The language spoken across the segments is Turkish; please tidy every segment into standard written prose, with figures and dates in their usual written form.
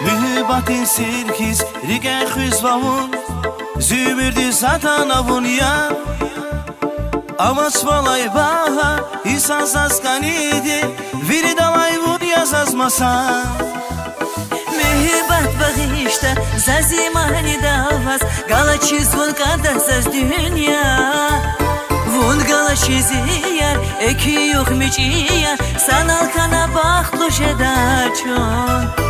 Mühibbatin sirkis rige khuzvavun Zübürdü satanavun ya Amaç valay baha İsansaz kanidi Viri dalay vun yazazmasa Mühibbat bağışta Zazimani davaz Galaçiz vun kadasaz dünya Vun galaçiz yer Eki yok müciyer Sanal kana bakluş edaçon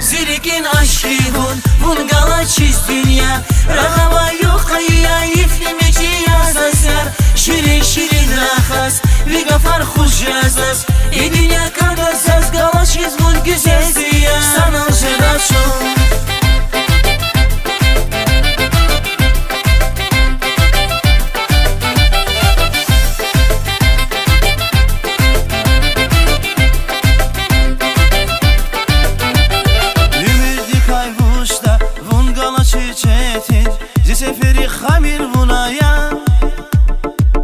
Zirikin aşkın Vun galaçiz dünya Rahava yok ayya Yifli müciyer Zazar Şirin şirin rahas Ve gafar hoş yazaz E dünya kadasaz Galaçiz vun güzel ziya Sanal edaçon Seferi hamir vunaya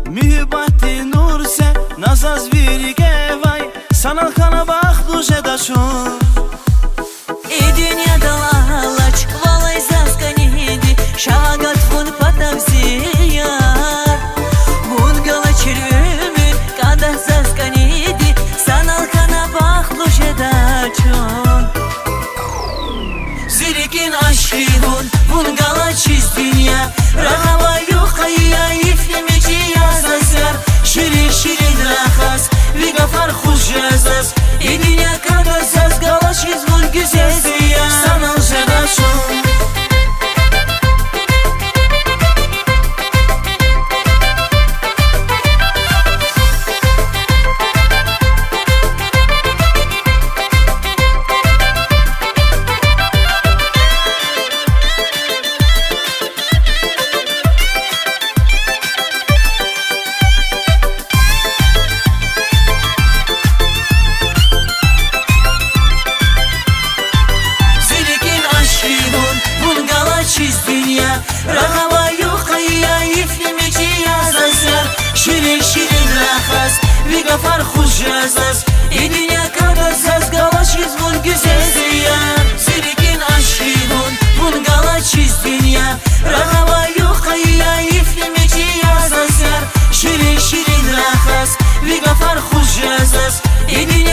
Mühibbatin nurse Nazaz virige vay Sanal kana bak duje daşun E dünyada lalaç Valay zaskanidi Şagat vun patavziya Vun galaçir ümün Kada zaskanidi Sanal kana bak duje daşun Zirikin aşkın Vun galaçiz dünya Rahava yok ayya Yifli müciya Zazar Şirin şirin rahas Ve gafar hoş yazaz E dünya kadasaz Galaçiz vun güzel ziya Sanal jedaşon Rahava yok ayya Yifli müciya Zazar Şirin şirin rahas Ve gafar hoş yazaz E dünya kadasaz Galaçiz vun güzel ziyar Zirikin aşkın Vun galaçiz dünya Rahava yok ayya Yifli müciya Zazar Şirin şirin rahas Ve gafar hoş yazaz E dünya